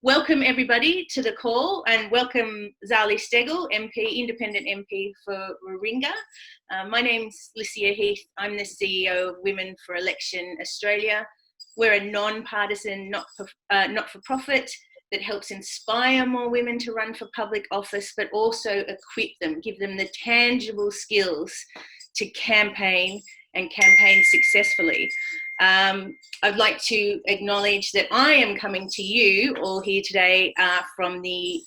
Welcome everybody to the call, and welcome Zali Steggall, MP, Independent MP for Warringah. My name's Lycia Heath. I'm the CEO of Women for Election Australia. We're a non-partisan, not-for-profit that helps inspire more women to run for public office, but also equip them, give them the tangible skills to campaign and campaign successfully. I'd like to acknowledge that I am coming to you all here today from the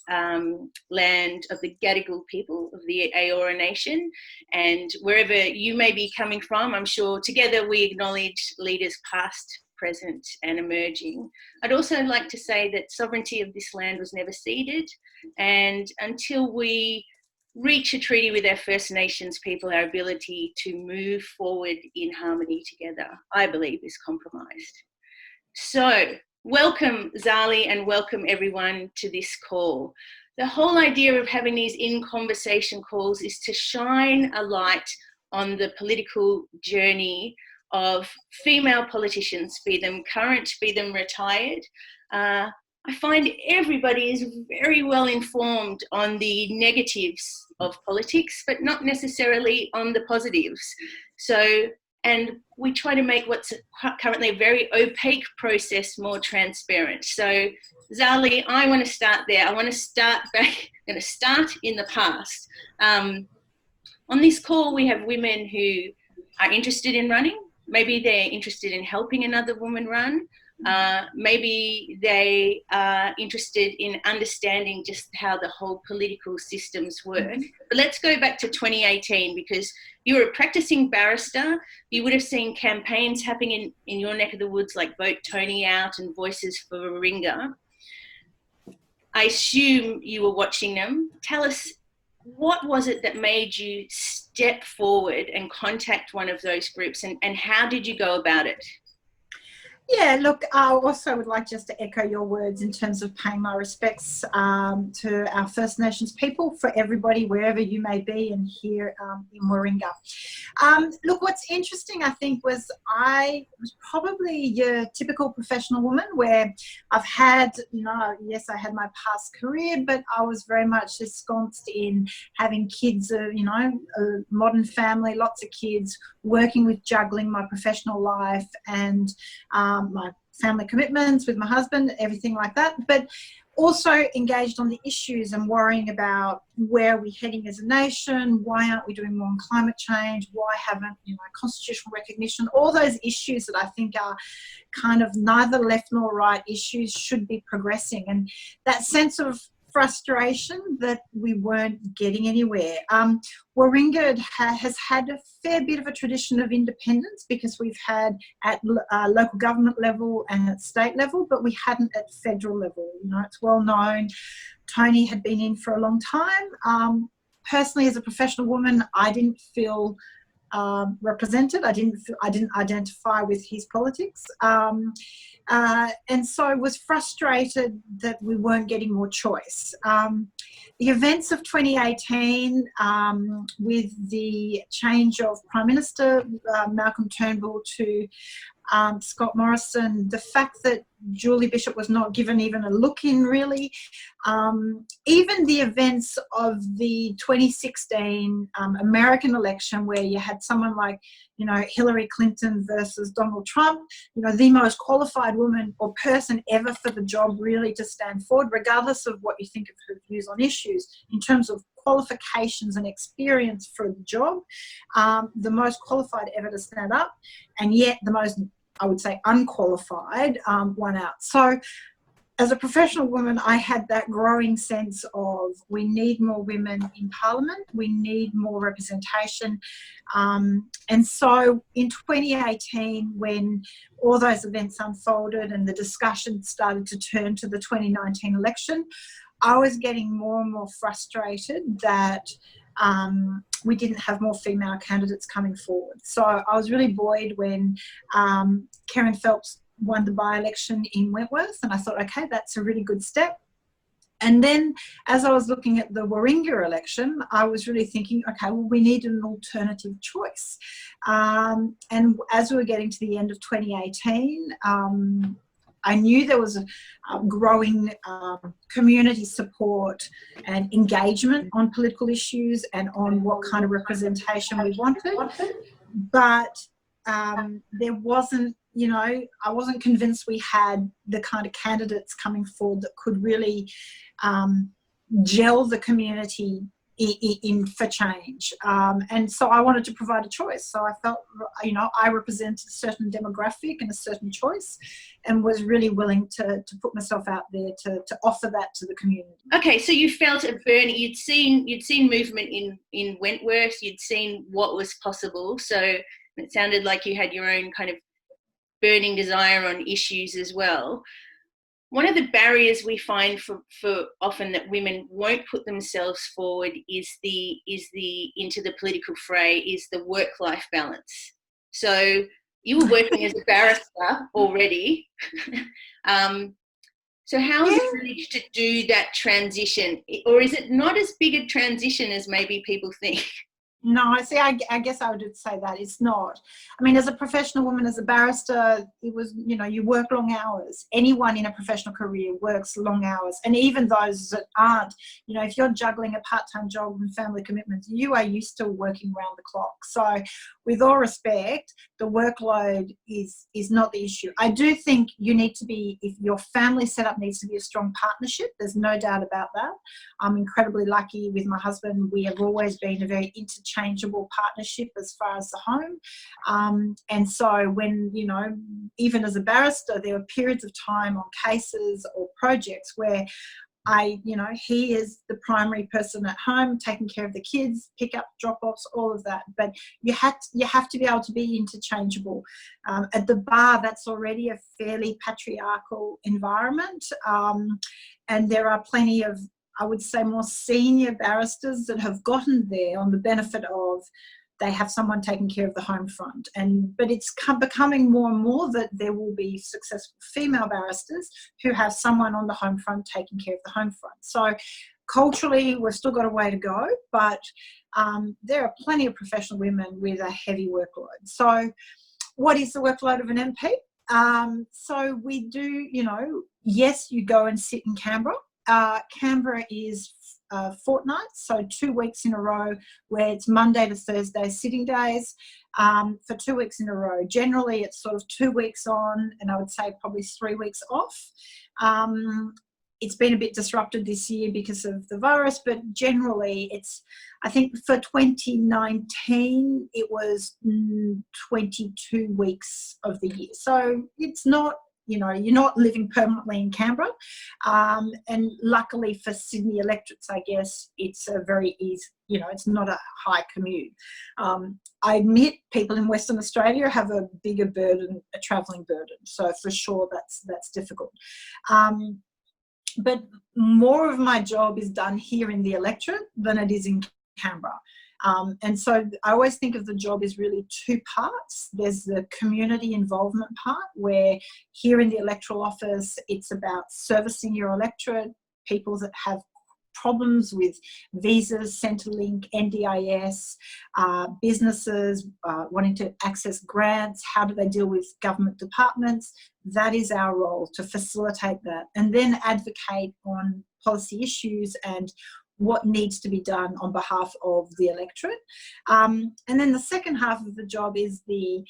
land of the Gadigal people of the Eora Nation, and wherever you may be coming from, I'm sure together we acknowledge leaders past, present and emerging. I'd also like to say that sovereignty of this land was never ceded, and until we reach a treaty with our First Nations people, our ability to move forward in harmony together, I believe, is compromised. So, welcome Zali, and welcome everyone to this call. The whole idea of having these in-conversation calls is to shine a light on the political journey of female politicians, be them current, be them retired. I find everybody is very well informed on the negatives of politics, but not necessarily on the positives. So, and we try to make what's currently a very opaque process more transparent. So, Zali, I want to start there. I want to start back, I'm going to start in the past. On this call, we have women who are interested in running. Maybe they're interested in helping another woman run. Maybe they are interested in understanding just how the whole political systems work. But let's go back to 2018, because you were a practicing barrister. You would have seen campaigns happening in your neck of the woods, like Vote Tony Out and Voices for Moringa. I assume you were watching them. Tell us, what was it that made you step forward and contact one of those groups, and how did you go about it? Yeah, look, I also would like just to echo your words in terms of paying my respects to our First Nations people, for everybody, wherever you may be, and here in Warringah. Look, what's interesting, I think, was I was probably your typical professional woman, where I've had, yes, I had my past career, but I was very much ensconced in having kids, a modern family, lots of kids, working with juggling my professional life and my family commitments with my husband, everything like that, but also engaged on the issues and worrying about where are we heading as a nation, why aren't we doing more on climate change, why haven't, constitutional recognition, all those issues that I think are kind of neither left nor right issues should be progressing. And that sense of frustration that we weren't getting anywhere. Warringah has had a fair bit of a tradition of independence, because we've had at local government level and at state level, but we hadn't at federal level. It's well known. Tony had been in for a long time. Personally, as a professional woman, I didn't feel represented. I didn't identify with his politics, and so was frustrated that we weren't getting more choice. The events of 2018, with the change of Prime Minister Malcolm Turnbull to Scott Morrison, the fact that Julie Bishop was not given even a look in, really, even the events of the 2016 American election, where you had someone like, Hillary Clinton versus Donald Trump, the most qualified woman or person ever for the job, really, to stand forward, regardless of what you think of her views on issues, in terms of qualifications and experience for the job, the most qualified ever to stand up, and yet the most, I would say, unqualified won out. So as a professional woman, I had that growing sense of, we need more women in Parliament, we need more representation. And so in 2018, when all those events unfolded and the discussion started to turn to the 2019 election, I was getting more and more frustrated that we didn't have more female candidates coming forward. So I was really buoyed when Kerryn Phelps won the by-election in Wentworth, and I thought, okay, that's a really good step. And then as I was looking at the Warringah election, I was really thinking, okay, well, we need an alternative choice. And as we were getting to the end of 2018, I knew there was a growing community support and engagement on political issues and on what kind of representation we wanted, but there wasn't, I wasn't convinced we had the kind of candidates coming forward that could really gel the community in for change, and so I wanted to provide a choice. So I felt, I represented a certain demographic and a certain choice, and was really willing to put myself out there to offer that to the community. Okay, so you felt a burning. You'd seen movement in Wentworth. You'd seen what was possible. So it sounded like you had your own kind of burning desire on issues as well. One of the barriers we find for often that women won't put themselves forward is the into the political fray is the work-life balance. So you were working as a barrister already. So how have you managed to do that transition? Or is it not as big a transition as maybe people think? No, I guess I would say that it's not. I mean, as a professional woman, as a barrister, it was, you work long hours. Anyone in a professional career works long hours. And even those that aren't, if you're juggling a part-time job and family commitments, you are used to working around the clock. So with all respect, the workload is not the issue. I do think you need to be, if your family setup needs to be a strong partnership, there's no doubt about that. I'm incredibly lucky with my husband. We have always been a very interchangeable partnership as far as the home. And so when, even as a barrister, there were periods of time on cases or projects where he is the primary person at home, taking care of the kids, pick up, drop-offs, all of that. But you have to be able to be interchangeable. At the bar, that's already a fairly patriarchal environment. And there are plenty of, I would say, more senior barristers that have gotten there on the benefit of they have someone taking care of the home front. But it's becoming more and more that there will be successful female barristers who have someone on the home front taking care of the home front. So culturally, we've still got a way to go, but there are plenty of professional women with a heavy workload. So what is the workload of an MP? So we do, yes, you go and sit in Canberra. Canberra is fortnight, so 2 weeks in a row, where it's Monday to Thursday sitting days, for 2 weeks in a row. Generally, it's sort of 2 weeks on, and I would say probably 3 weeks off. It's been a bit disrupted this year because of the virus, but generally I think for 2019, it was 22 weeks of the year. So it's not, you're not living permanently in Canberra. And luckily for Sydney electorates, I guess, it's a very easy, it's not a high commute. I admit people in Western Australia have a bigger burden, a travelling burden. So for sure, that's difficult. But more of my job is done here in the electorate than it is in Canberra. And so I always think of the job as really two parts. There's the community involvement part, where here in the electoral office, it's about servicing your electorate, people that have problems with visas, Centrelink, NDIS, businesses wanting to access grants. How do they deal with government departments? That is our role, to facilitate that, and then advocate on policy issues and what needs to be done on behalf of the electorate. And then the second half of the job is the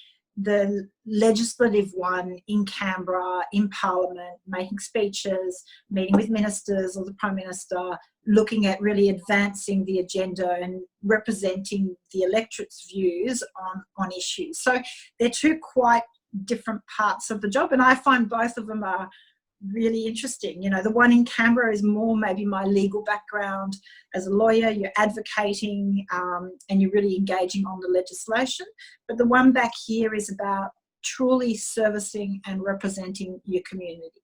legislative one in Canberra, in Parliament, making speeches, meeting with ministers or the Prime Minister, looking at really advancing the agenda and representing the electorate's views on issues. So they're two quite different parts of the job, and I find both of them are really interesting. The one in Canberra is more maybe my legal background. As a lawyer, you're advocating and you're really engaging on the legislation. But the one back here is about truly servicing and representing your community.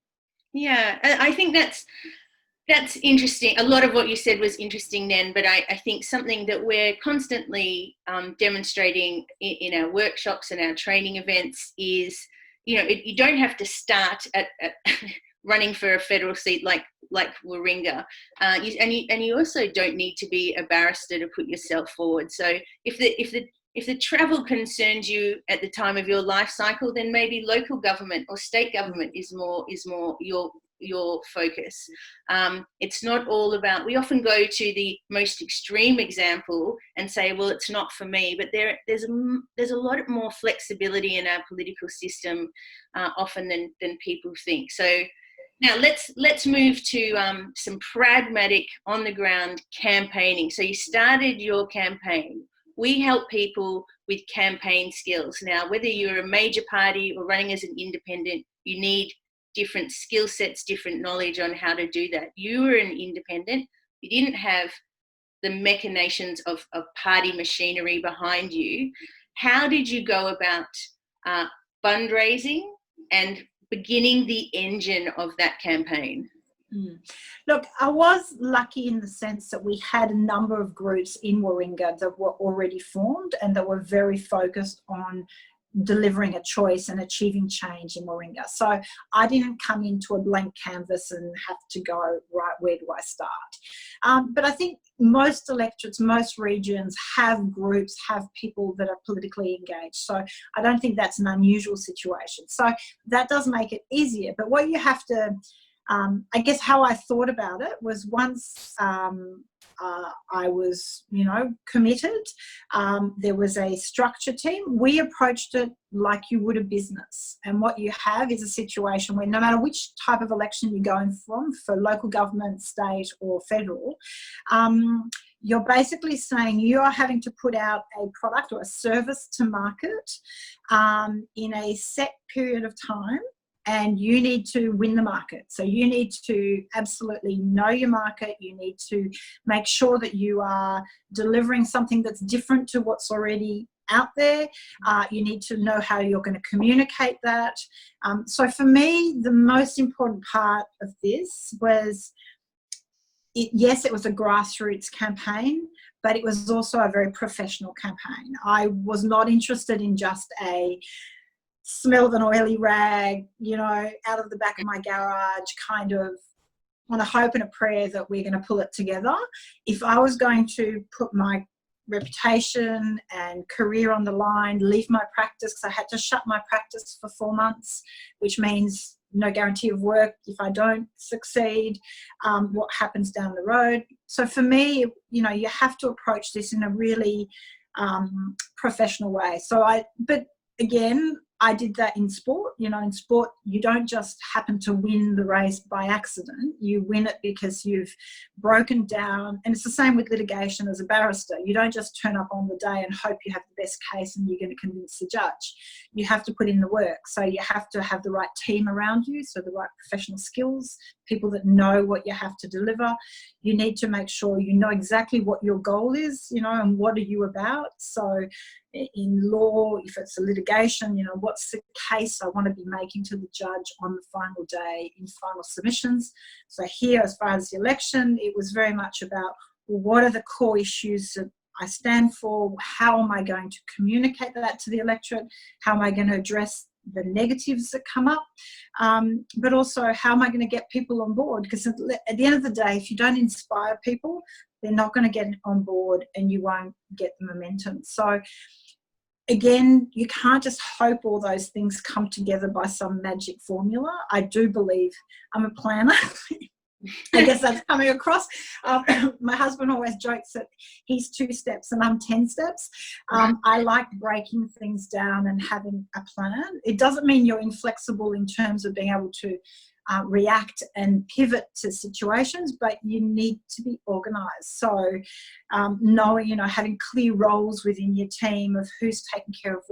Yeah, I think that's interesting. A lot of what you said was interesting then, but I think something that we're constantly demonstrating in our workshops and our training events is, you don't have to start at running for a federal seat like Warringah, and you also don't need to be a barrister to put yourself forward. So if the if the travel concerns you at the time of your life cycle, then maybe local government or state government is more your focus. It's not all about, we often go to the most extreme example and say, well, it's not for me, but there's a lot more flexibility in our political system often than people think. So now let's move to some pragmatic on the ground campaigning. So you started your campaign. We help people with campaign skills. Now, whether you're a major party or running as an independent, you need different skill sets, different knowledge on how to do that. You were an independent. You didn't have the machinations of party machinery behind you. How did you go about fundraising and beginning the engine of that campaign? Look, I was lucky in the sense that we had a number of groups in Warringah that were already formed and that were very focused on delivering a choice and achieving change in Moringa. So I didn't come into a blank canvas and have to go, right, where do I start? But I think most electorates, most regions have groups, have people that are politically engaged. So I don't think that's an unusual situation. So that does make it easier. But what you have to, I guess how I thought about it was once I was, committed, there was a structure team. We approached it like you would a business. And what you have is a situation where no matter which type of election you're going from, for local government, state or federal, you're basically saying you are having to put out a product or a service to market in a set period of time. And you need to win the market. So you need to absolutely know your market. You need to make sure that you are delivering something that's different to what's already out there. You need to know how you're going to communicate that. So for me, the most important part of this was, yes, it was a grassroots campaign, but it was also a very professional campaign. I was not interested in just a smell of an oily rag, out of the back of my garage, kind of on a hope and a prayer that we're going to pull it together. If I was going to put my reputation and career on the line, leave my practice, because I had to shut my practice for 4 months, which means no guarantee of work if I don't succeed, what happens down the road. So for me, you have to approach this in a really professional way. But again, I did that in sport. In sport, you don't just happen to win the race by accident. You win it because you've broken down. And it's the same with litigation as a barrister. You don't just turn up on the day and hope you have the best case and you're going to convince the judge. You have to put in the work. So you have to have the right team around you, so the right professional skills, people that know what you have to deliver. You need to make sure you know exactly what your goal is, and what are you about. So in law, if it's a litigation, what's the case I want to be making to the judge on the final day in final submissions. So here, as far as the election, it was very much about, well, what are the core issues that I stand for? How am I going to communicate that to the electorate? How am I going to address the negatives that come up? But also, how am I going to get people on board? Because at the end of the day, if you don't inspire people, they're not going to get on board and you won't get the momentum. So again, you can't just hope all those things come together by some magic formula. I do believe, I'm a planner. I guess that's coming across. My husband always jokes that he's 2 steps and I'm 10 steps. I like breaking things down and having a plan. It doesn't mean you're inflexible in terms of being able to react and pivot to situations, but you need to be organised. So knowing, having clear roles within your team of who's taking care of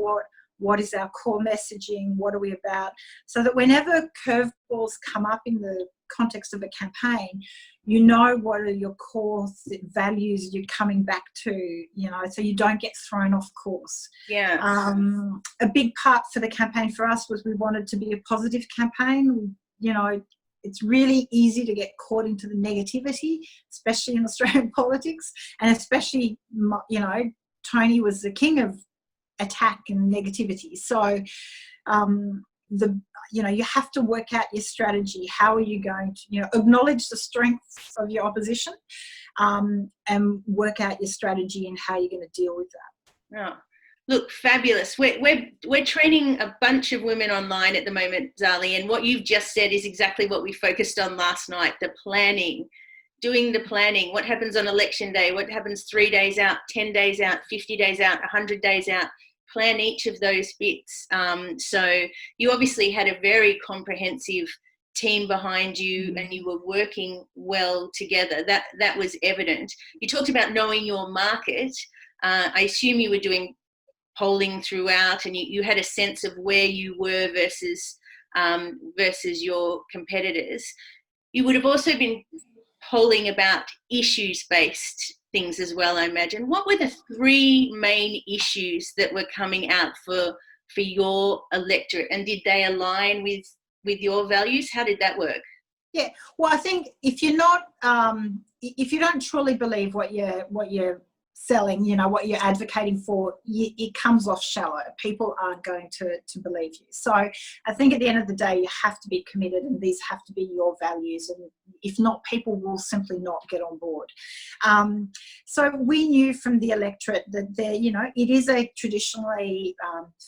what is our core messaging, what are we about, so that whenever curveballs come up in the context of a campaign, what are your core values you're coming back to, so you don't get thrown off course. Yeah. A big part for the campaign for us was we wanted to be a positive campaign. It's really easy to get caught into the negativity, especially in Australian politics, and especially, Tony was the king of attack and negativity. So you have to work out your strategy. How are you going to acknowledge the strengths of your opposition, and work out your strategy and how you're going to deal with that. Yeah. Look, fabulous. We're training a bunch of women online at the moment, Zali, and what you've just said is exactly what we focused on last night, the planning, doing the planning. What happens on election day? What happens 3 days out, 10 days out, 50 days out, 100 days out? Plan each of those bits. So you obviously had a very comprehensive team behind you, and you were working well together. That was evident. You talked about knowing your market. I assume you were doing polling throughout, and you had a sense of where you were versus your competitors. You would have also been polling about issues-based things as well, I imagine. What were the 3 main issues that were coming out for your electorate, and did they align with your values? How did that work? Yeah, well, I think if you're not, if you don't truly believe what you're selling, you know, what you're advocating for, it comes off shallow. People aren't going to believe you. So I think at the end of the day, you have to be committed, and these have to be your values. And if not, people will simply not get on board. So we knew from the electorate that there, you know, it is a traditionally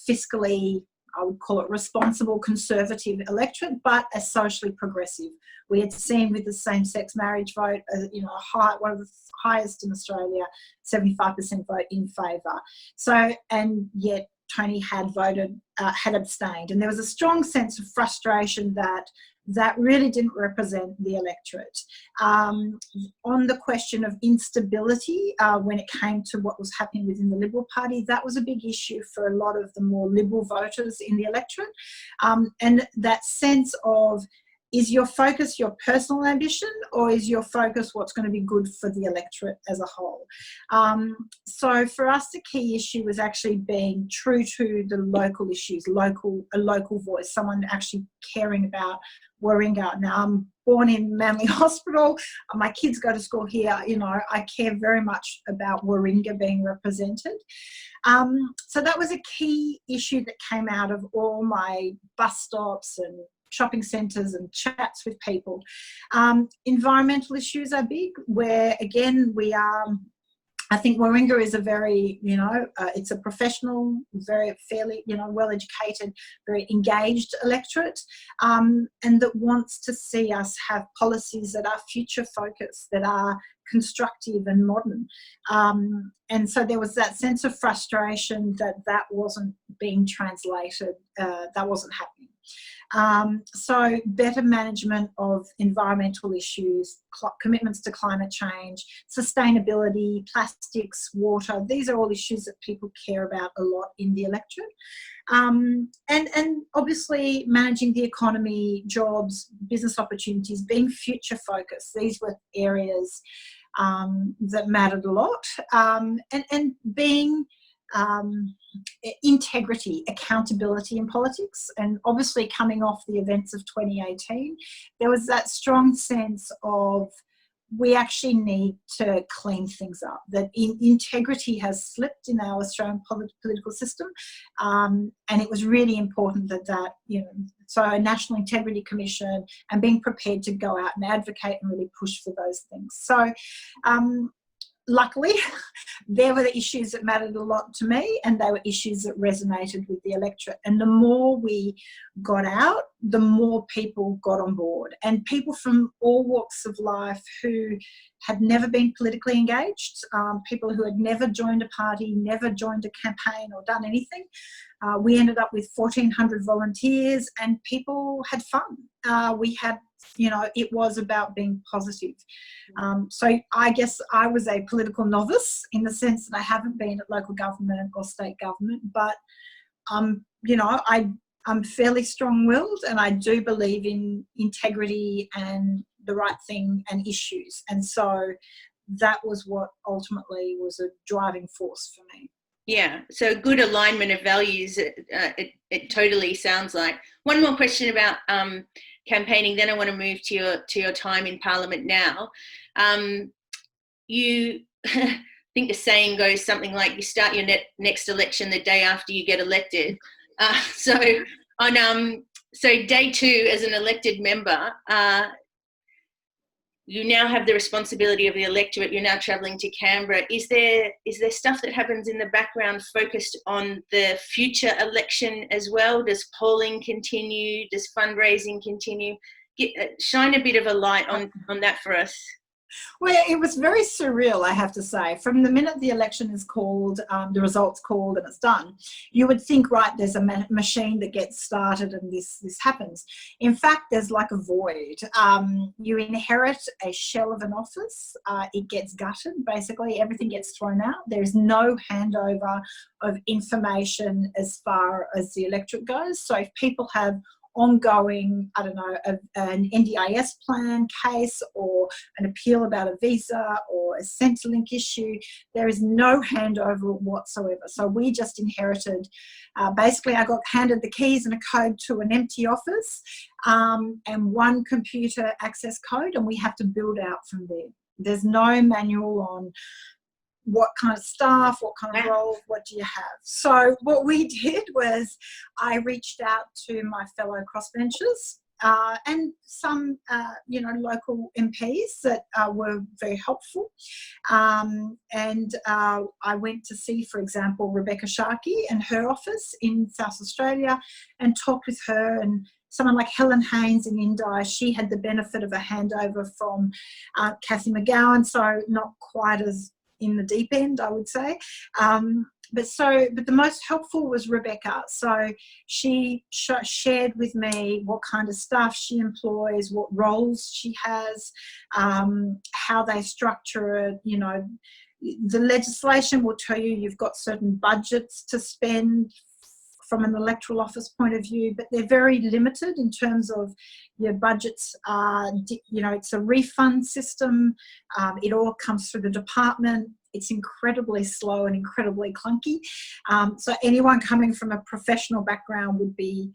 fiscally, I would call it responsible conservative electorate, but a socially progressive. We had seen with the same-sex marriage vote, you know, one of the highest in Australia, 75% vote in favour. So, and yet Tony had voted, had abstained, and there was a strong sense of frustration that really didn't represent the electorate. On the question of instability, when it came to what was happening within the Liberal Party, that was a big issue for a lot of the more Liberal voters in the electorate. And that sense of, is your focus your personal ambition, or is your focus what's going to be good for the electorate as a whole? So for us, the key issue was actually being true to the local issues, a local voice, someone actually caring about Warringah. Now, I'm born in Manly Hospital. My kids go to school here. You know, I care very much about Warringah being represented. So that was a key issue that came out of all my bus stops and shopping centres and chats with people. Environmental issues are big, where again we are, I think Warringah is a very, you know, it's a professional, very fairly, you know, well-educated, very engaged electorate, and that wants to see us have policies that are future-focused, that are constructive and modern. And so there was that sense of frustration that wasn't being translated, that wasn't happening. So better management of environmental issues, commitments to climate change, sustainability, plastics, water, these are all issues that people care about a lot in the electorate. And obviously managing the economy, jobs, business opportunities, being future focused. These were areas that mattered a lot. And being integrity, accountability in politics, and obviously coming off the events of 2018, there was that strong sense of we actually need to clean things up, that integrity has slipped in our Australian political system, and it was really important that, you know, so a National Integrity Commission and being prepared to go out and advocate and really push for those things. So luckily, there were the issues that mattered a lot to me, and they were issues that resonated with the electorate. And the more we got out, the more people got on board. And people from all walks of life who had never been politically engaged, people who had never joined a party, never joined a campaign or done anything. We ended up with 1,400 volunteers, and people had fun. We had, you know, it was about being positive. So I guess I was a political novice in the sense that I haven't been at local government or state government, but, you know, I'm fairly strong-willed, and I do believe in integrity and the right thing and issues. And so that was what ultimately was a driving force for me. Yeah, so good alignment of values, it totally sounds like. One more question about campaigning, then I want to move to your time in Parliament now. You, I think the saying goes something like you start your next election the day after you get elected. So day 2 as an elected member, you now have the responsibility of the electorate. You're now travelling to Canberra. Is there stuff that happens in the background focused on the future election as well? Does polling continue? Does fundraising continue? Shine a bit of a light on that for us. Well, it was very surreal, I have to say. From the minute the election is called, the results called and it's done, you would think, right, there's a machine that gets started and this happens. In fact, there's like a void. You inherit a shell of an office. It gets gutted. Basically, everything gets thrown out. There's no handover of information as far as the electorate goes. So if people have ongoing, I don't know, an NDIS plan case or an appeal about a visa or a Centrelink issue, there is no handover whatsoever. So we just inherited, basically I got handed the keys and a code to an empty office and one computer access code, and we have to build out from there. There's no manual on what kind of staff, what kind of roles, what do you have? So what we did was I reached out to my fellow crossbenchers and some, local MPs that were very helpful. And I went to see, for example, Rebecca Sharkey and her office in South Australia and talked with her, and someone like Helen Haynes in Indi, she had the benefit of a handover from Kathy McGowan, so not quite as in the deep end, I would say. But the most helpful was Rebecca. So she shared with me what kind of staff she employs, what roles she has, how they structure it. You know, the legislation will tell you you've got certain budgets to spend from an electoral office point of view, but they're very limited in terms of your budgets. It's a refund system. It all comes through the department. It's incredibly slow and incredibly clunky. So anyone coming from a professional background would be,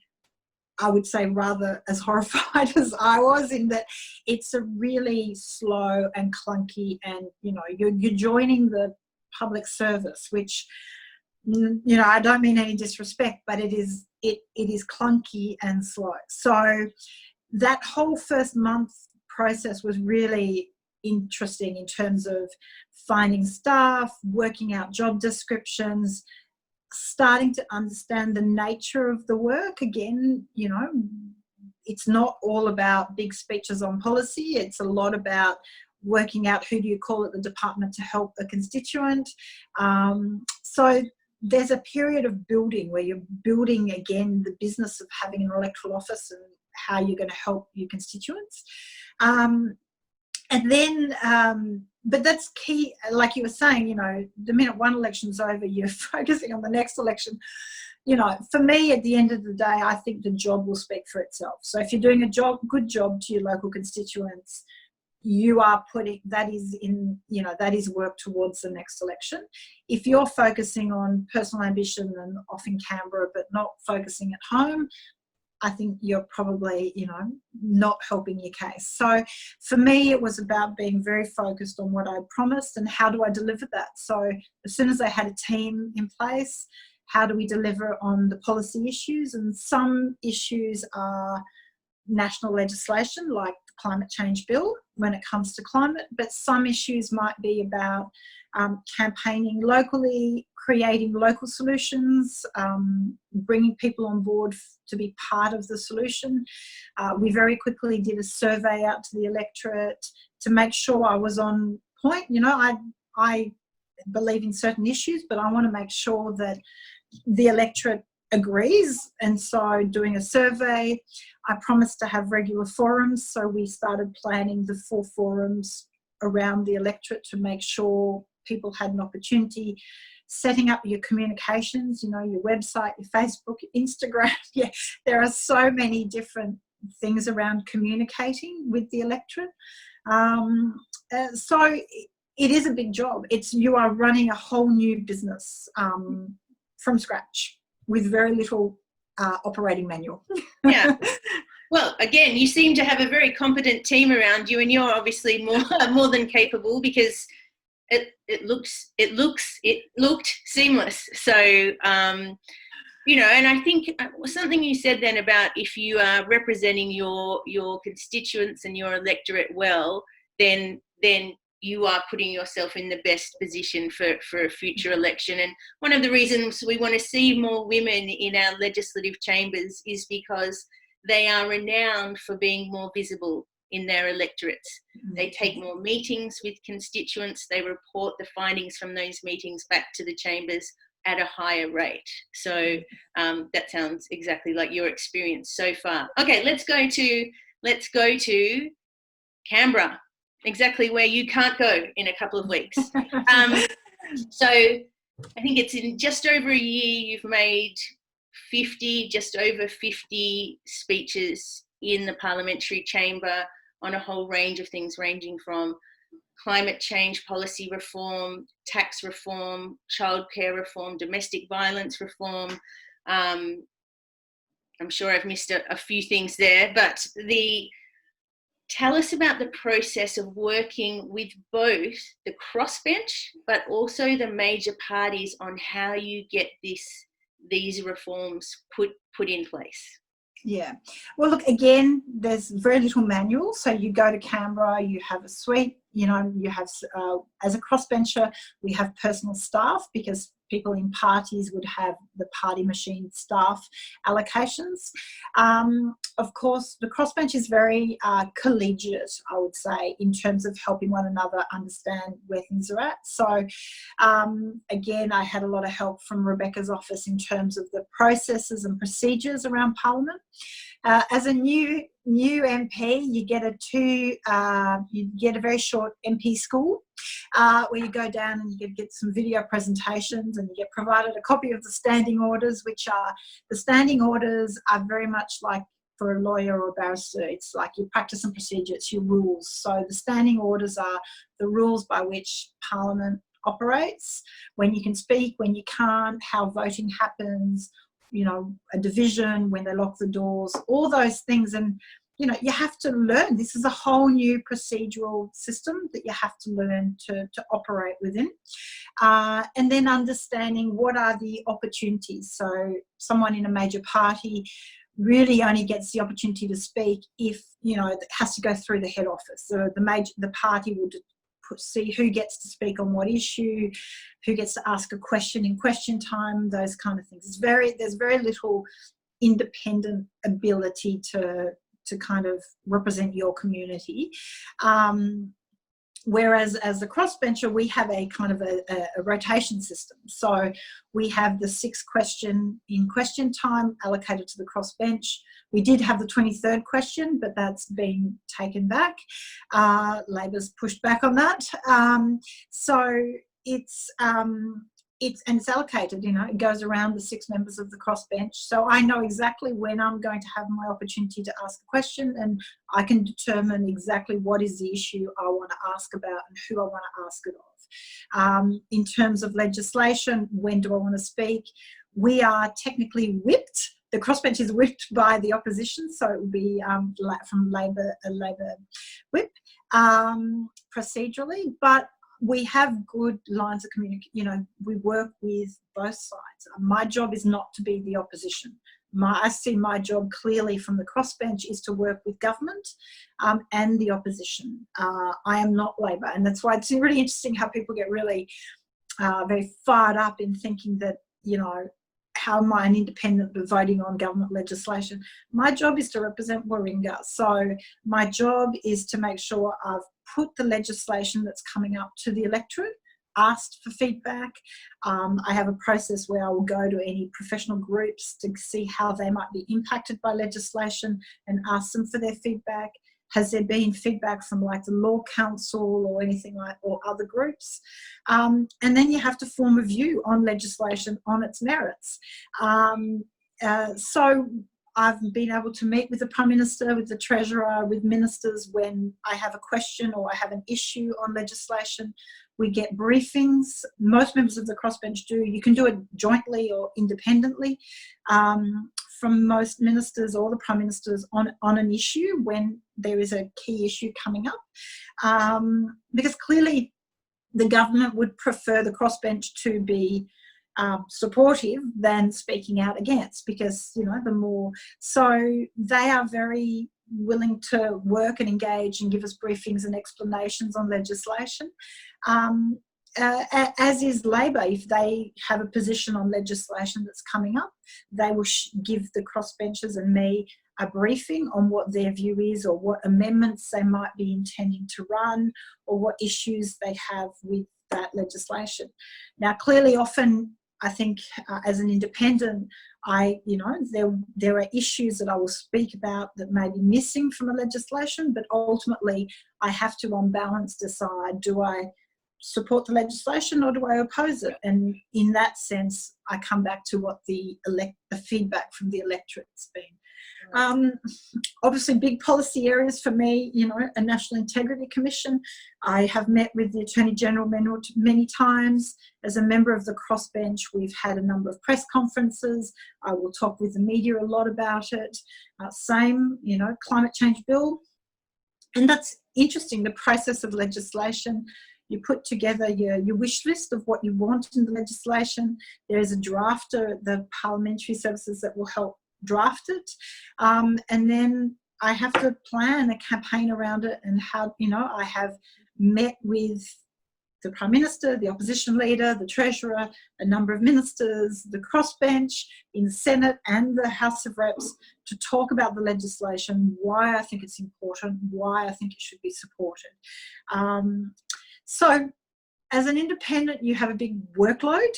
I would say, rather as horrified as I was, in that it's a really slow and clunky, and, you're joining the public service, which, I don't mean any disrespect, but it is clunky and slow. So that whole first month process was really interesting in terms of finding staff, working out job descriptions, starting to understand the nature of the work. Again, it's not all about big speeches on policy. It's a lot about working out who do you call at the department to help a constituent. So there's a period of building where you're building, again, the business of having an electoral office and how you're going to help your constituents. And then, but that's key, like you were saying, the minute one election's over, you're focusing on the next election. For me, at the end of the day, I think the job will speak for itself. So if you're doing a good job to your local constituents, you are putting, that is work towards the next election. If you're focusing on personal ambition and off in Canberra, but not focusing at home, I think you're probably, not helping your case. So for me, it was about being very focused on what I promised and how do I deliver that. So as soon as I had a team in place, how do we deliver on the policy issues? And some issues are national legislation, like the climate change bill when it comes to climate, but some issues might be about campaigning locally, creating local solutions, bringing people on board to be part of the solution. We very quickly did a survey out to the electorate to make sure I was on point. I believe in certain issues, but I want to make sure that the electorate agrees, and so doing a survey. I promised to have regular forums, so we started planning the 4 forums around the electorate to make sure people had an opportunity, setting up your communications, your website, your Facebook, your Instagram. Yeah, there are so many different things around communicating with the electorate. So it is a big job. You are running a whole new business from scratch with very little operating manual. Yeah. Well, again, you seem to have a very competent team around you, and you're obviously more than capable, because it looked seamless. So, and I think something you said then about if you are representing your constituents and your electorate well, then you are putting yourself in the best position for a future election. And one of the reasons we want to see more women in our legislative chambers is because they are renowned for being more visible in their electorates. They take more meetings with constituents. They report the findings from those meetings back to the chambers at a higher rate. So that sounds exactly like your experience so far. Okay, let's go to Canberra, exactly where you can't go in a couple of weeks. So I think it's in just over a year you've made just over 50 speeches in the parliamentary chamber on a whole range of things, ranging from climate change policy reform, tax reform, childcare reform, domestic violence reform. I'm sure I've missed a few things there, but tell us about the process of working with both the crossbench but also the major parties on how you get these reforms put in place. Yeah. Well, look, again, there's very little manual. So you go to Canberra, you have a suite, you have, as a crossbencher, we have personal staff because people in parties would have the party machine staff allocations. Of course, the crossbench is very collegiate, I would say, in terms of helping one another understand where things are at. So, again, I had a lot of help from Rebecca's office in terms of the processes and procedures around Parliament. As a new MP, you get a very short MP school where you go down and you get some video presentations, and you get provided a copy of the standing orders, the standing orders are very much like for a lawyer or a barrister. It's like your practice and procedure, it's your rules. So the standing orders are the rules by which Parliament operates, when you can speak, when you can't, how voting happens, a division, when they lock the doors, all those things. And, you have to learn. This is a whole new procedural system that you have to learn to operate within. And then understanding what are the opportunities. So someone in a major party really only gets the opportunity to speak if, it has to go through the head office. So the party will see who gets to speak on what issue, who gets to ask a question in question time, those kind of things. There's very little independent ability to kind of represent your community. Whereas as a crossbencher, we have a kind of a rotation system. So we have the 6th question in question time allocated to the crossbench. We did have the 23rd question, but that's been taken back. Labor's pushed back on that. So it's allocated, it goes around the 6 members of the crossbench. So I know exactly when I'm going to have my opportunity to ask a question, and I can determine exactly what is the issue I want to ask about and who I want to ask it of. In terms of legislation, when do I want to speak? We are technically whipped. The crossbench is whipped by the opposition, so it will be from Labor, a Labor whip procedurally, but we have good lines of communication. We work with both sides. My job is not to be the opposition. I see my job clearly from the crossbench is to work with government and the opposition. I am not Labor, and that's why it's really interesting how people get really very fired up in thinking that, how am I an independent but voting on government legislation? My job is to represent Warringah. So my job is to make sure I've put the legislation that's coming up to the electorate, asked for feedback. I have a process where I will go to any professional groups to see how they might be impacted by legislation and ask them for their feedback. Has there been feedback from like the Law Council or anything like, or other groups? And then you have to form a view on legislation on its merits. So I've been able to meet with the Prime Minister, with the Treasurer, with ministers when I have a question or I have an issue on legislation. We get briefings. Most members of the crossbench do. You can do it jointly or independently from most ministers or the Prime Ministers on an issue when there is a key issue coming up. Because clearly the government would prefer the crossbench to be supportive than speaking out against, because the more, so they are very willing to work and engage and give us briefings and explanations on legislation. As is Labor. If they have a position on legislation that's coming up, they will give the crossbenchers and me a briefing on what their view is, or what amendments they might be intending to run, or what issues they have with that legislation. Now, clearly, often, I think as an independent, there are issues that I will speak about that may be missing from a legislation, but ultimately I have to, on balance, decide, do I support the legislation or do I oppose it? And in that sense, I come back to what the feedback from the electorate's been. Obviously, big policy areas for me, a National Integrity Commission. I have met with the Attorney General many times. As a member of the crossbench, we've had a number of press conferences. I will talk with the media a lot about it. Climate change bill. And that's interesting, the process of legislation. You put together your wish list of what you want in the legislation. There is a drafter at the Parliamentary Services that will help draft it. And then I have to plan a campaign around it, and I have met with the Prime Minister, the Opposition Leader, the Treasurer, a number of ministers, the crossbench in the Senate and the House of Reps to talk about the legislation, why I think it's important, why I think it should be supported. So as an independent, you have a big workload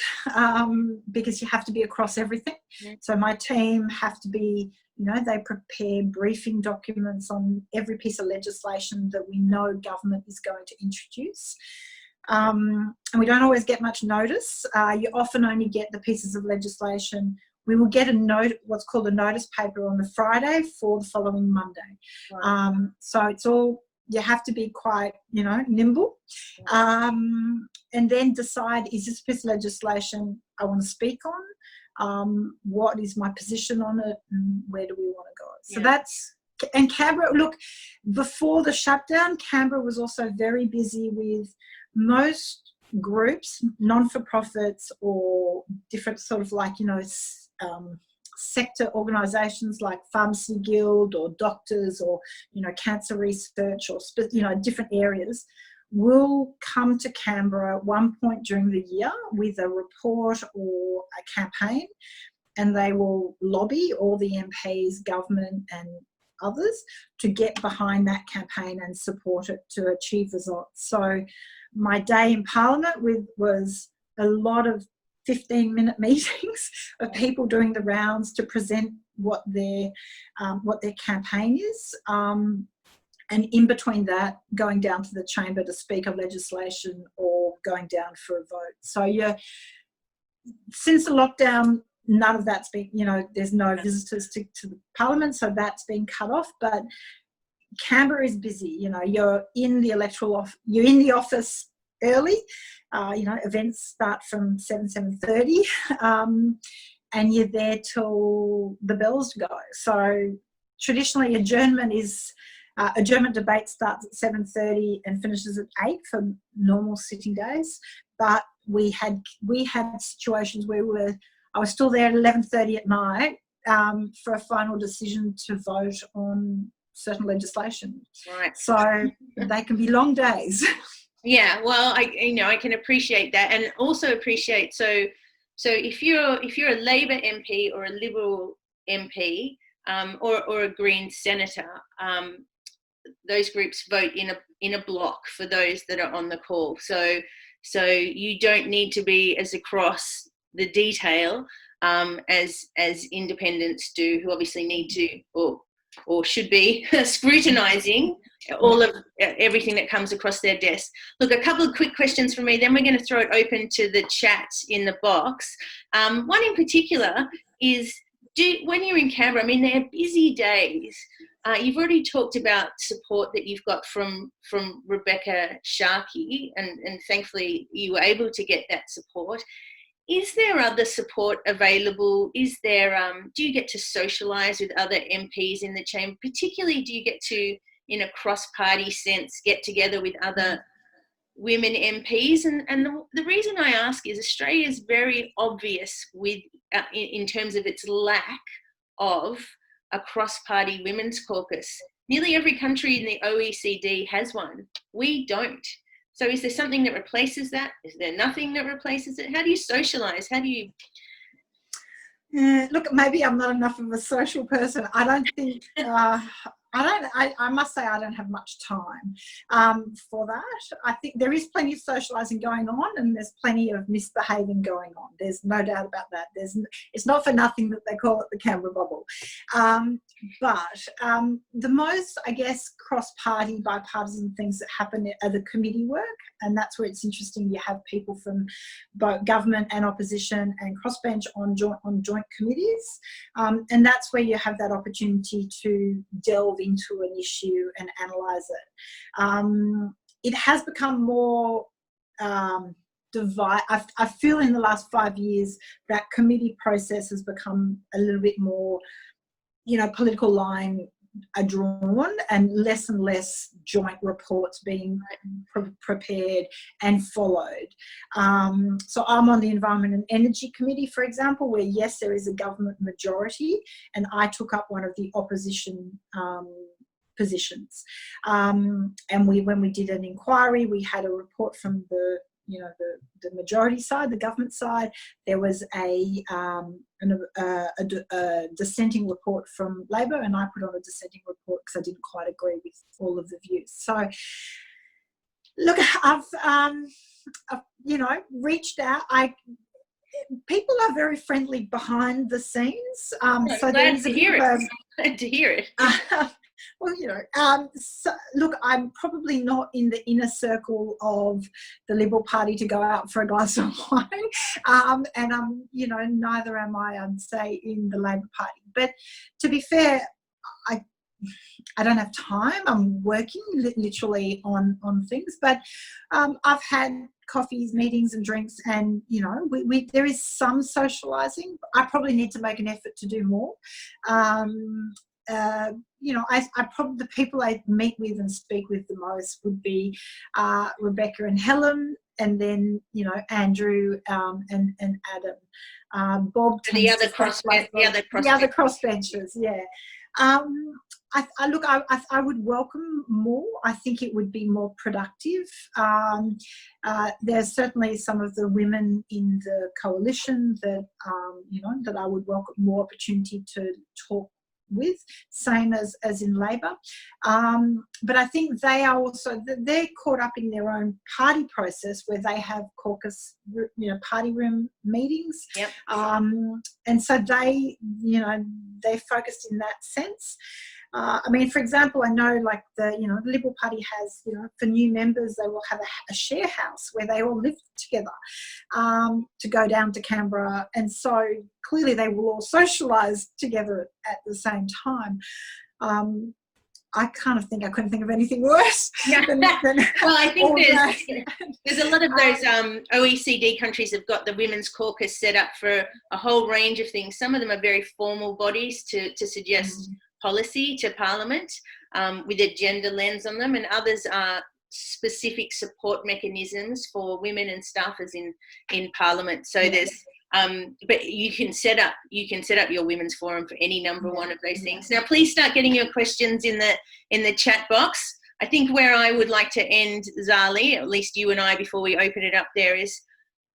because you have to be across everything. So my team have to be, they prepare briefing documents on every piece of legislation that we know government is going to introduce. And we don't always get much notice. You often only get the pieces of legislation. We will get what's called a notice paper on the Friday for the following Monday. Right. So it's all, you have to be quite, nimble, and then decide, is this piece of legislation I want to speak on? What is my position on it, and where do we want to go? So and Canberra, look, before the shutdown, Canberra was also very busy with most groups, non-for-profits or different sort of sector organisations like Pharmacy Guild or doctors or, cancer research or, different areas will come to Canberra at one point during the year with a report or a campaign, and they will lobby all the MPs, government and others to get behind that campaign and support it to achieve results. So my day in Parliament was a lot of 15-minute meetings of people doing the rounds to present what their campaign is, and in between that, going down to the chamber to speak of legislation or going down for a vote. So since the lockdown, none of that's been, there's no visitors to the Parliament, so that's been cut off. But Canberra is busy. You're in the office early. Events start from 7:30, and you're there till the bells go. So traditionally, adjournment debate starts at 7:30 and finishes at 8 for normal sitting days. But we had situations where I was still there at 11:30 at night for a final decision to vote on certain legislation. Right. So they can be long days. Yeah, well, I can appreciate that, and also appreciate so if you're a Labor MP or a Liberal MP or a Green senator, those groups vote in a block for those that are on the call. So you don't need to be as across the detail as independents do, who obviously need to or should be scrutinising all of everything that comes across their desk. Look, a couple of quick questions from me, then we're going to throw it open to the chat in the box. One in particular is, when you're in Canberra, they're busy days. You've already talked about support that you've got from Rebecca Sharkey, and thankfully you were able to get that support. Is there other support available? Is there, do you get to socialise with other MPs in the chamber? Particularly, do you get to, in a cross-party sense, get together with other women MPs? And the reason I ask is Australia is very obvious with in terms of its lack of a cross-party women's caucus. nearly every country in the OECD has one. We don't. So is there something that replaces that? Is there nothing that replaces it? How do you socialise? How do you... Look, maybe I'm not enough of a social person. I don't think... I must say I don't have much time for that. I think there is plenty of socialising going on, and there's plenty of misbehaving going on. There's no doubt about that. It's not for nothing that they call it the Canberra bubble. But the most, I guess, cross-party, bipartisan things that happen are the committee work, and that's where it's interesting. You have people from both government and opposition and crossbench on joint committees, and that's where you have that opportunity to delve into an issue and analyse it. It has become more divide. I feel in the last 5 years that committee process has become a little bit more, political line are drawn and less joint reports being prepared and followed. So I'm on the Environment and Energy Committee, for example, where yes, there is a government majority, and I took up one of the opposition positions. And when we did an inquiry, we had a report from the majority side, the government side. There was a dissenting report from Labor, and I put on a dissenting report because I didn't quite agree with all of the views. So, look, I've reached out. People are very friendly behind the scenes. So glad to hear it. Glad to hear it. Well, so, look, I'm probably not in the inner circle of the Liberal Party to go out for a glass of wine, and I'm, neither am I'd say, in the Labor Party. But to be fair, I don't have time. I'm working literally on things, but I've had coffees, meetings and drinks, and there is some socialising. I probably need to make an effort to do more. I probably, the people I meet with and speak with the most would be Rebecca and Helen, and then Andrew and Adam. Bob, the other crossbenchers, yeah. I would welcome more. I think it would be more productive. There's certainly some of the women in the coalition that that I would welcome more opportunity to talk with, same as in Labor. But I think they are also, they're caught up in their own party process where they have caucus, party room meetings. Yep. And so they, they're focused in that sense. For example, I know like the Liberal Party has, for new members, they will have a share house where they all live together to go down to Canberra. And so clearly they will all socialise together at the same time. I kind of think I couldn't think of anything worse. Well, I think there's a lot of those OECD countries have got the Women's Caucus set up for a whole range of things. Some of them are very formal bodies to suggest policy to Parliament with a gender lens on them, and others are specific support mechanisms for women and staffers in Parliament. So there's but you can set up your women's forum for any number one of those things. Now please start getting your questions in the chat box. I think where I would like to end, Zali, at least you and I, before we open it up there, is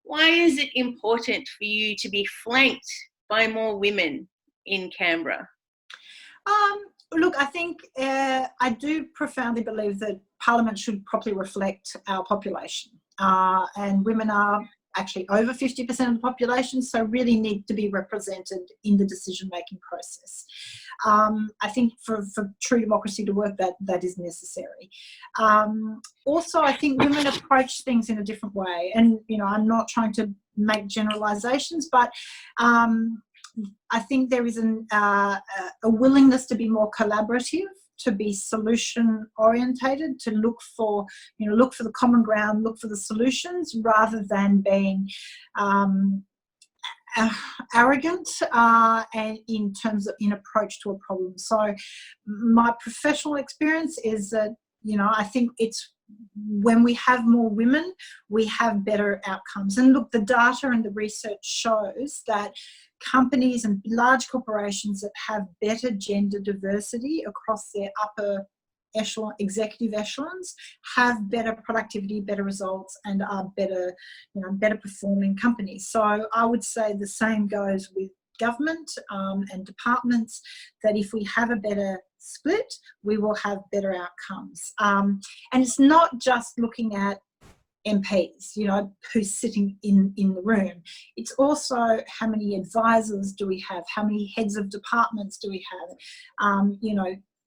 why is it important for you to be flanked by more women in Canberra? Look, I think I do profoundly believe that Parliament should properly reflect our population, and women are actually over 50% of the population, so really need to be represented in the decision-making process. I think for true democracy to work, that is necessary. Also, I think women approach things in a different way, and I'm not trying to make generalisations, but I think there is a willingness to be more collaborative, to be solution orientated, to look for the common ground, look for the solutions, rather than being arrogant and in terms of approach to a problem. So my professional experience is that I think it's when we have more women, we have better outcomes. And look, the data and the research shows that companies and large corporations that have better gender diversity across their upper echelon, executive echelons, have better productivity, better results, and are better, better performing companies. So I would say the same goes with government and departments, that if we have a better split, we will have better outcomes. And it's not just looking at MPs, who's sitting in the room. It's also how many advisors do we have? How many heads of departments do we have?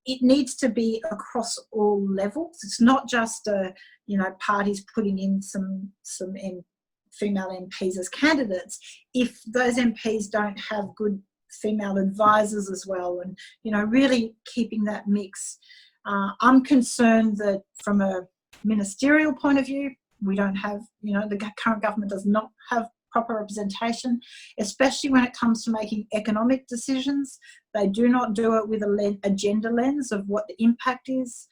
It needs to be across all levels. It's not just, parties putting in some female MPs as candidates. If those MPs don't have good female advisors as well, and, really keeping that mix. I'm concerned that from a ministerial point of view, we don't have, the current government does not have proper representation, especially when it comes to making economic decisions. They do not do it with a gender lens of what the impact is.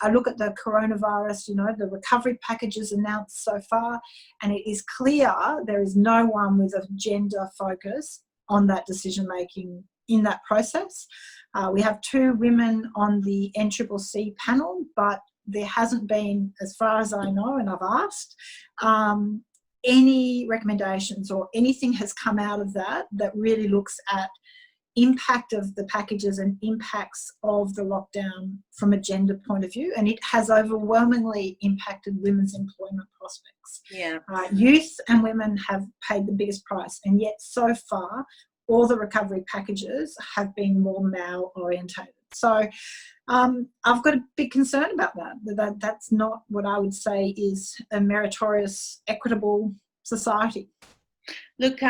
I look at the coronavirus, the recovery packages announced so far, and it is clear there is no one with a gender focus on that decision making in that process. We have 2 women on the NCCC panel, but there hasn't been, as far as I know, and I've asked, any recommendations or anything has come out of that really looks at impact of the packages and impacts of the lockdown from a gender point of view, and it has overwhelmingly impacted women's employment prospects. Yeah. Youth and women have paid the biggest price, and yet so far all the recovery packages have been more male orientated. So I've got a big concern about that. That's not what I would say is a meritorious, equitable society. Look,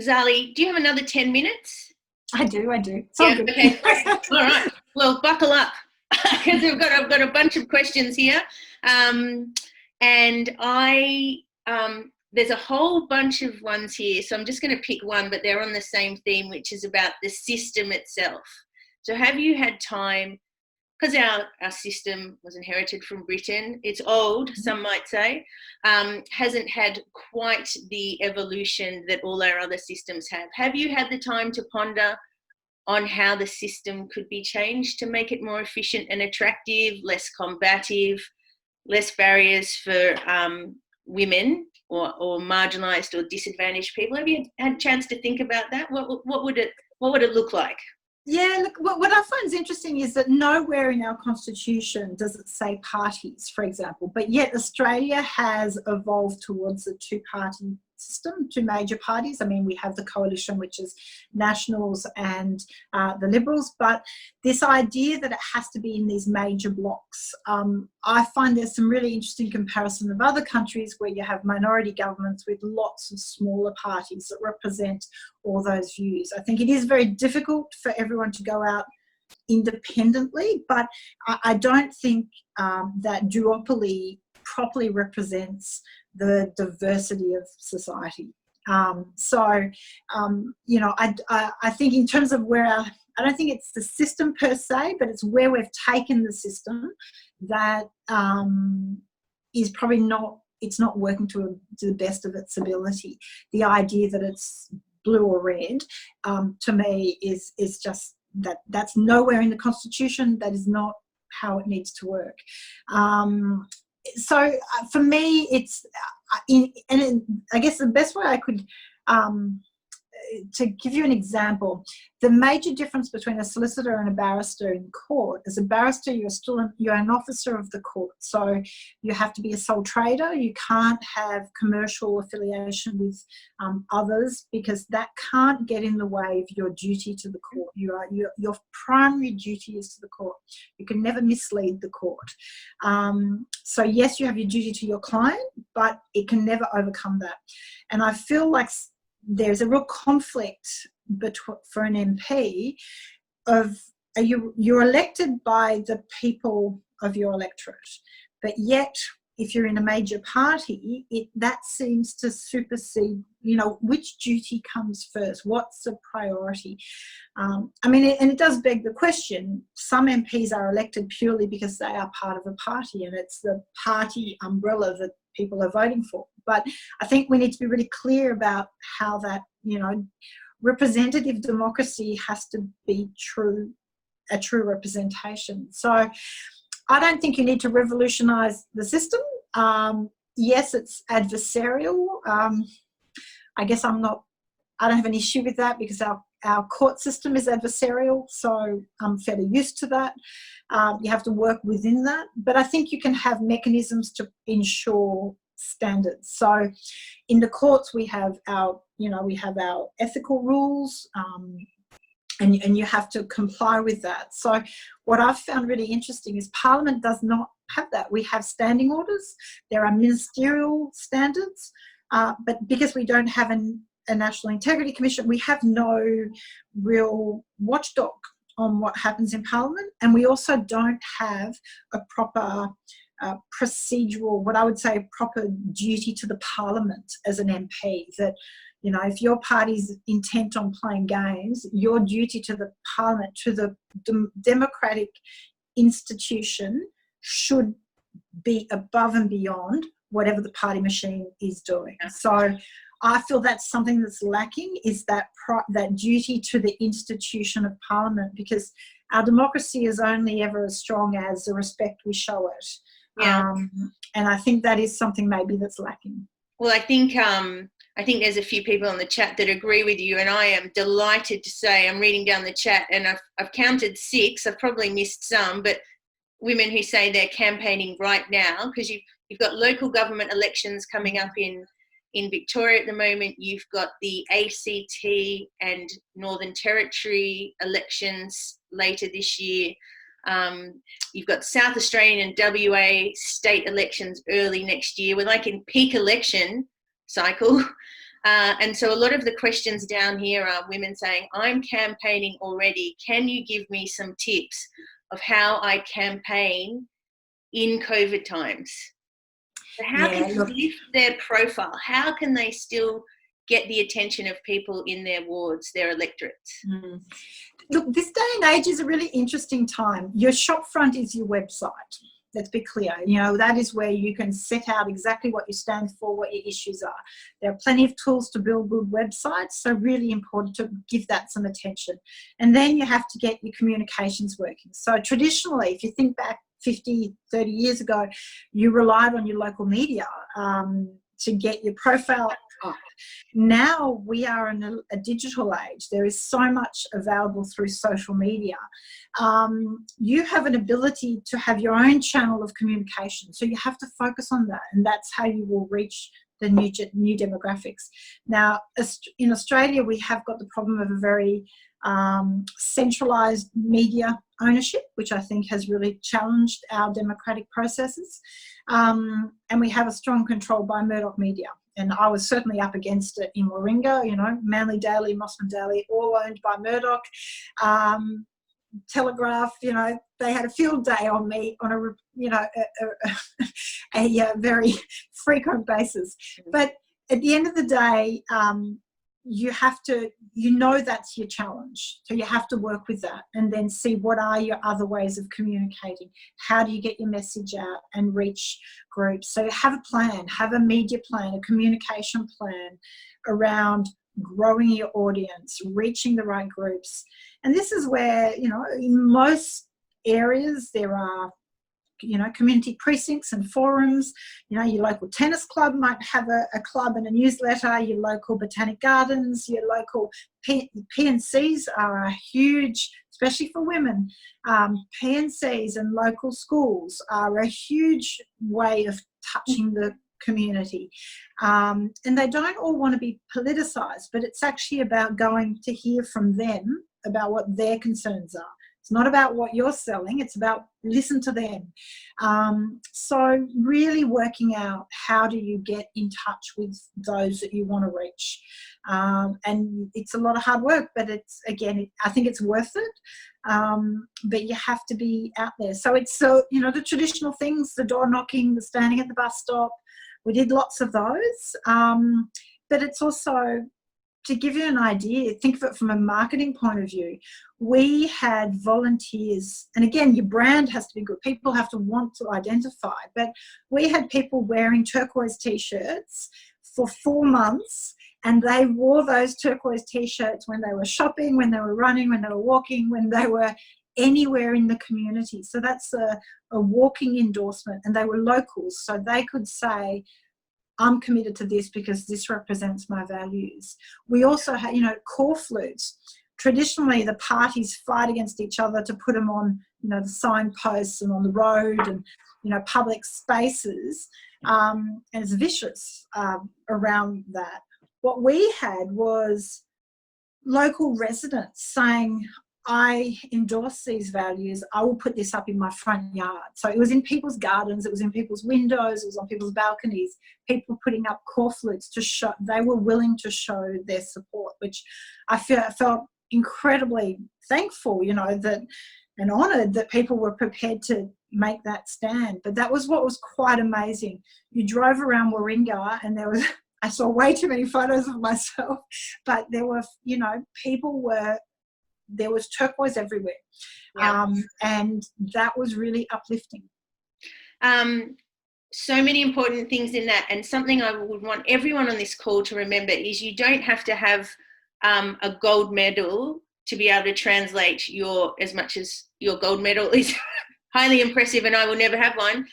Zali, do you have another 10 mints? I do. It's all good. Okay. All right. Well, buckle up, because I've got a bunch of questions here, and there's a whole bunch of ones here, so I'm just going to pick one, but they're on the same theme, which is about the system itself. So have you had time, because our system was inherited from Britain, it's old, some might say, hasn't had quite the evolution that all our other systems have. Have you had the time to ponder on how the system could be changed to make it more efficient and attractive, less combative, less barriers for women or marginalised or disadvantaged people? Have you had a chance to think about that? What would it look like? Yeah, look, what I find is interesting is that nowhere in our constitution does it say parties, for example, but yet Australia has evolved towards a 2-party system, 2 major parties. I mean, we have the coalition, which is Nationals and the Liberals, but this idea that it has to be in these major blocks, I find there's some really interesting comparison of other countries where you have minority governments with lots of smaller parties that represent all those views. I think it is very difficult for everyone to go out independently, but I don't think that duopoly properly represents the diversity of society. I think in terms of where I don't think it's the system per se, but it's where we've taken the system that is probably it's not working to the best of its ability. The idea that it's blue or red, to me, is just that's nowhere in the Constitution. That is not how it needs to work. So for me, it's I guess the best way I could to give you an example, the major difference between a solicitor and a barrister in court is a barrister, you're an officer of the court, so you have to be a sole trader. You can't have commercial affiliation with others, because that can't get in the way of your duty to the court. Your primary duty is to the court. You can never mislead the court. So yes, you have your duty to your client, but it can never overcome that. And I feel like there's a real conflict for an MP of you're elected by the people of your electorate, but yet if you're in a major party, that seems to supersede, which duty comes first? What's the priority? And it does beg the question, some MPs are elected purely because they are part of a party and it's the party umbrella that people are voting for. But I think we need to be really clear about how that representative democracy has to be a true representation. So I don't think you need to revolutionise the system. Yes, it's adversarial. I guess I don't have an issue with that because our court system is adversarial, so I'm fairly used to that. You have to work within that, but I think you can have mechanisms to ensure standards. So in the courts we have our ethical rules, and you have to comply with that. So what I've found really interesting is Parliament does not have that. We have standing orders, there are ministerial standards, but because we don't have a National Integrity Commission, we have no real watchdog on what happens in Parliament, and we also don't have a proper procedural, what I would say, proper duty to the Parliament as an MP, that if your party's intent on playing games, your duty to the Parliament, to the democratic institution, should be above and beyond whatever the party machine is doing. So I feel that's something that's lacking, is that duty to the institution of Parliament, because our democracy is only ever as strong as the respect we show it. Yeah. And I think that is something maybe that's lacking. Well, I think there's a few people on the chat that agree with you, and I am delighted to say, I'm reading down the chat and I've counted 6, I've probably missed some, but women who say they're campaigning right now, because you've got local government elections coming up in Victoria at the moment. You've got the ACT and Northern Territory elections later this year. You've got South Australian and WA state elections early next year. We're like in peak election cycle. And so a lot of the questions down here are women saying, I'm campaigning already. Can you give me some tips of how I campaign in COVID times? So how can they lift their profile? How can they still get the attention of people in their wards, their electorates? Look, this day and age is a really interesting time. Your shop front is your website. Let's be clear. That is where you can set out exactly what you stand for, what your issues are. There are plenty of tools to build good websites, so really important to give that some attention. And then you have to get your communications working. So traditionally, if you think back 50, 30 years ago, you relied on your local media to get your profile up. Now we are in a digital age. There is so much available through social media. You have an ability to have your own channel of communication, so you have to focus on that, and that's how you will reach the new demographics. Now, in Australia, we have got the problem of a very centralized media ownership, which I think has really challenged our democratic processes. And we have a strong control by Murdoch media. And I was certainly up against it in Warringah, Manly Daily, Mossman Daily, all owned by Murdoch. Telegraph, they had a field day on me on a very frequent basis. But at the end of the day, you have to, that's your challenge. So you have to work with that and then see what are your other ways of communicating. How do you get your message out and reach groups? So have a plan, have a media plan, a communication plan around growing your audience, reaching the right groups. And this is where, in most areas there are, community precincts and forums. Your local tennis club might have a club and a newsletter, your local botanic gardens, your local PNCs are a huge, especially for women, PNCs and local schools are a huge way of touching the community. And they don't all want to be politicised, but it's actually about going to hear from them about what their concerns are. It's not about what you're selling, it's about listen to them. So really working out how do you get in touch with those that you want to reach. And it's a lot of hard work, but I think it's worth it. But you have to be out there. So it's, the traditional things, the door knocking, the standing at the bus stop, we did lots of those. But it's also, to give you an idea, think of it from a marketing point of view. We had volunteers, and again, your brand has to be good. People have to want to identify, but we had people wearing turquoise T-shirts for 4 months And they wore those turquoise T-shirts when they were shopping, when they were running, when they were walking, when they were anywhere in the community. So that's a walking endorsement. And they were locals, so they could say, I'm committed to this because this represents my values. We also had, core flutes. Traditionally, the parties fight against each other to put them on, the signposts and on the road and, public spaces. And it's vicious around that. What we had was local residents saying, I endorse these values. I will put this up in my front yard. So it was in people's gardens, it was in people's windows, it was on people's balconies, people putting up core flutes to show they were willing to show their support, which I felt incredibly thankful, that and honoured that people were prepared to make that stand. But that was what was quite amazing. You drove around Warringah and I saw way too many photos of myself, but there were, there was turquoise everywhere. Yeah. And that was really uplifting. So many important things in that, and something I would want everyone on this call to remember is you don't have to have a gold medal to be able to translate as much as your gold medal is highly impressive and I will never have one.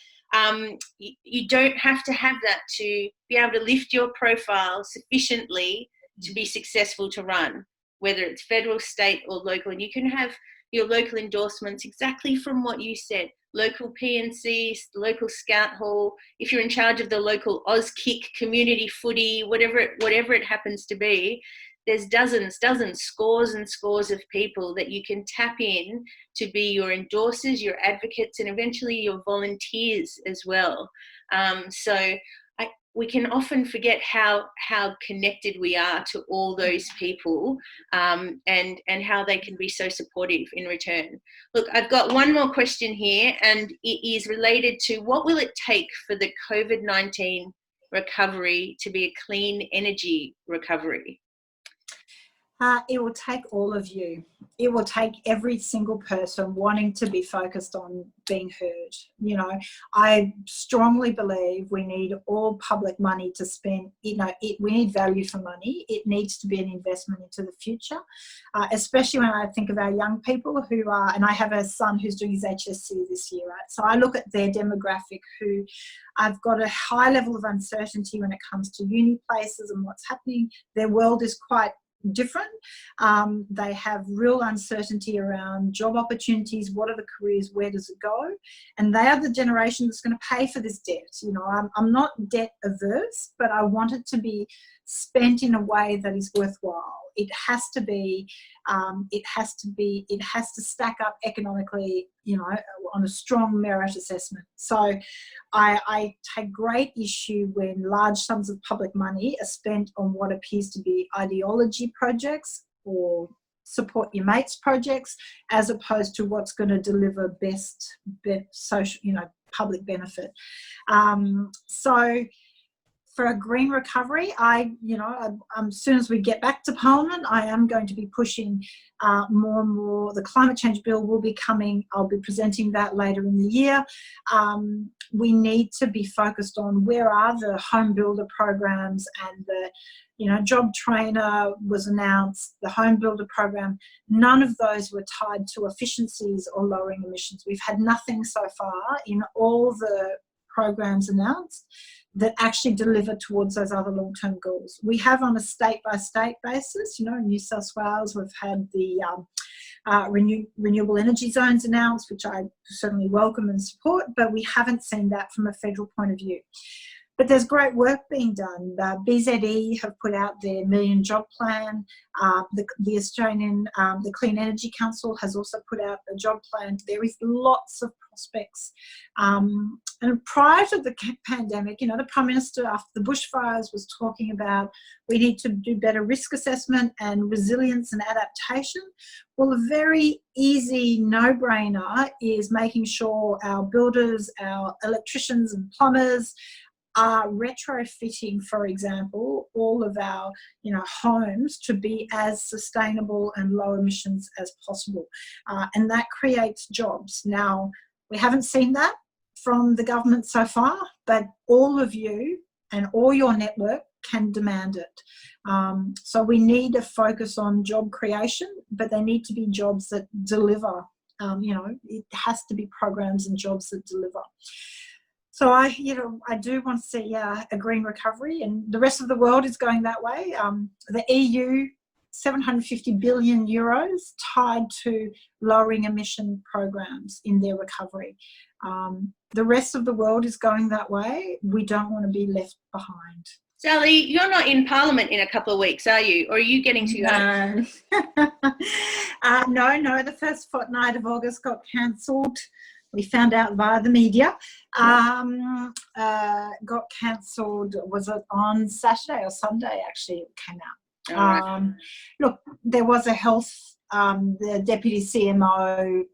You don't have to have that to be able to lift your profile sufficiently to be successful to run, whether it's federal, state or local. And you can have your local endorsements exactly from what you said, local PNC, local Scout Hall, if you're in charge of the local Auskick community footy, whatever it happens to be. There's dozens, scores and scores of people that you can tap in to be your endorsers, your advocates, and eventually your volunteers as well. We can often forget how connected we are to all those people, and how they can be so supportive in return. Look, I've got one more question here, and it is related to what will it take for the COVID-19 recovery to be a clean energy recovery? It will take all of you. It will take every single person wanting to be focused on being heard. I strongly believe we need all public money to spend. We need value for money. It needs to be an investment into the future, especially when I think of our young people who are, and I have a son who's doing his HSC this year, right? So I look at their demographic who I've got a high level of uncertainty when it comes to uni places and what's happening. Their world is quite different. They have real uncertainty around job opportunities. What are the careers? Where does it go? And they are the generation that's going to pay for this debt. I'm not debt averse, but I want it to be spent in a way that is worthwhile. It has to be, it has to stack up economically, on a strong merit assessment. So I take great issue when large sums of public money are spent on what appears to be ideology projects or support your mates projects, as opposed to what's going to deliver best social, public benefit. So for a green recovery, as soon as we get back to Parliament, I am going to be pushing more and more. The climate change bill will be coming. I'll be presenting that later in the year. We need to be focused on where are the home builder programs and the, job trainer was announced, the home builder program. None of those were tied to efficiencies or lowering emissions. We've had nothing so far in all the programs announced that actually deliver towards those other long-term goals. We have on a state-by-state basis, in New South Wales, we've had the renewable energy zones announced, which I certainly welcome and support, but we haven't seen that from a federal point of view. But there's great work being done. BZE have put out their million job plan. The Australian, the Clean Energy Council has also put out a job plan. There is lots of prospects. And prior to the pandemic, the Prime Minister after the bushfires was talking about we need to do better risk assessment and resilience and adaptation. Well, a very easy no-brainer is making sure our builders, our electricians and plumbers are retrofitting, for example, all of our homes to be as sustainable and low emissions as possible. And that creates jobs. Now, we haven't seen that from the government so far, but all of you and all your network can demand it. So we need to focus on job creation, but they need to be jobs that deliver. It has to be programs and jobs that deliver. So I do want to see a green recovery, and the rest of the world is going that way. The EU, 750 billion euros tied to lowering emission programs in their recovery. The rest of the world is going that way. We don't want to be left behind. Zali, you're not in Parliament in a couple of weeks, are you? Or are you getting to go? No. The first fortnight of August got cancelled. We found out via the media. Got cancelled. Was it on Saturday or Sunday? Actually, it came out. Right. Look, there was a health. The deputy CMO.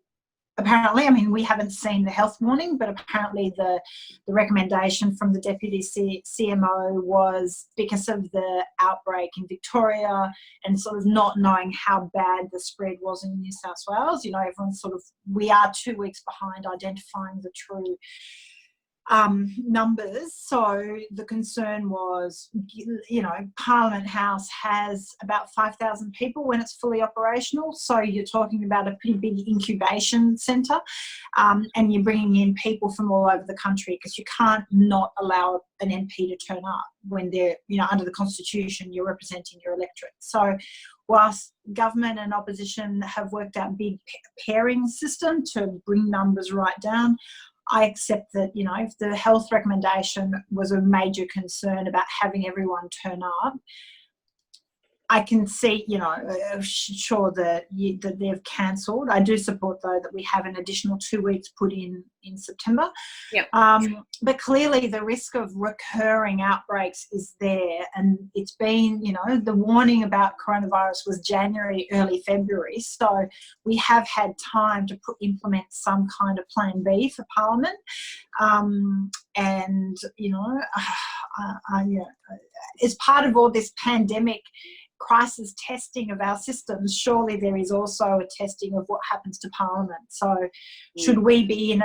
Apparently, we haven't seen the health warning, but apparently the recommendation from the deputy CMO was because of the outbreak in Victoria and sort of not knowing how bad the spread was in New South Wales. Everyone's we are 2 weeks behind identifying the true numbers. So the concern was, Parliament House has about 5,000 people when it's fully operational. So you're talking about a pretty big incubation centre, and you're bringing in people from all over the country, because you can't not allow an MP to turn up when they're, under the Constitution, you're representing your electorate. So whilst government and opposition have worked out a big pairing system to bring numbers right down, I accept that, if the health recommendation was a major concern about having everyone turn up, I can see, sure that they've cancelled. I do support, though, that we have an additional 2 weeks put in September. Yep. But clearly the risk of recurring outbreaks is there. And it's been, the warning about coronavirus was January, early February. So we have had time to implement some kind of plan B for Parliament. As part of all this pandemic crisis testing of our systems, surely there is also a testing of what happens to Parliament. So should we be in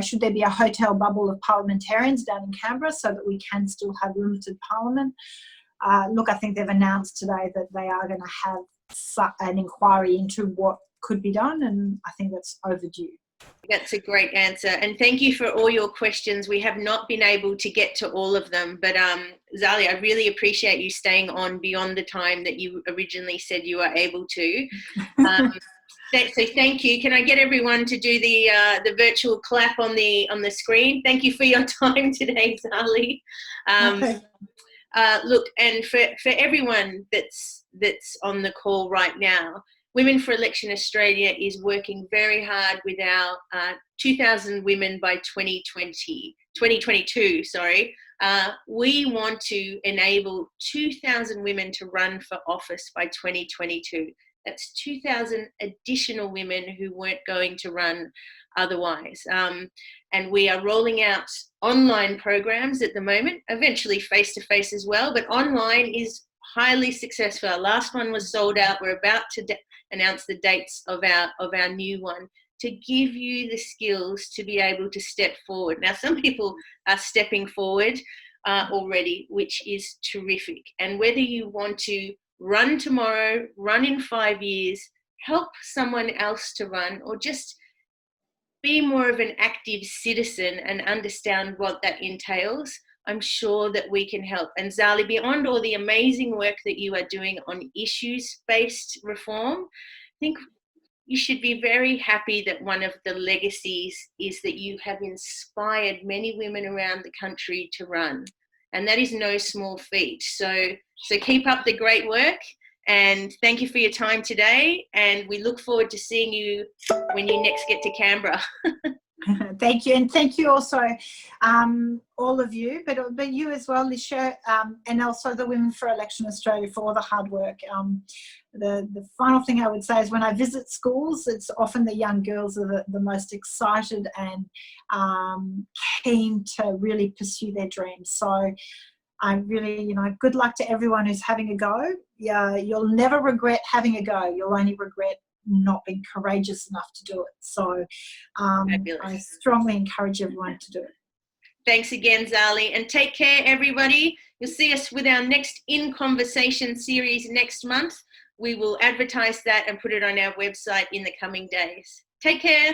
should there be a hotel bubble of parliamentarians down in Canberra so that we can still have limited Parliament? Look, I think they've announced today that they are going to have an inquiry into what could be done, and I think that's overdue. That's a great answer, and thank you for all your questions. We have not been able to get to all of them, but Zali, I really appreciate you staying on beyond the time that you originally said you were able to. So thank you. Can I get everyone to do the virtual clap on the screen? Thank you for your time today, Zali. Look, and for everyone that's on the call right now, Women for Election Australia is working very hard with our 2,000 women by 2022. We want to enable 2,000 women to run for office by 2022. That's 2,000 additional women who weren't going to run otherwise. And we are rolling out online programs at the moment, eventually face-to-face as well, but online is highly successful. Our last one was sold out. We're about to announce the dates of our new one, to give you the skills to be able to step forward. Now, some people are stepping forward already, which is terrific. And whether you want to run tomorrow, run in 5 years, help someone else to run, or just be more of an active citizen and understand what that entails, I'm sure that we can help. And Zali, beyond all the amazing work that you are doing on issues-based reform, I think you should be very happy that one of the legacies is that you have inspired many women around the country to run. And that is no small feat. So keep up the great work, and thank you for your time today. And we look forward to seeing you when you next get to Canberra. Thank you, and thank you also, all of you, but you as well, Lisha, and also the Women for Election Australia for all the hard work. The final thing I would say is when I visit schools, it's often the young girls are the most excited and keen to really pursue their dreams. So I really, good luck to everyone who's having a go. Yeah, you'll never regret having a go. You'll only regret not being courageous enough to do it. So I strongly encourage everyone to do it. Thanks again, Zali, and take care, everybody. You'll see us with our next In Conversation series next month. We will advertise that and put it on our website in the coming days. Take care.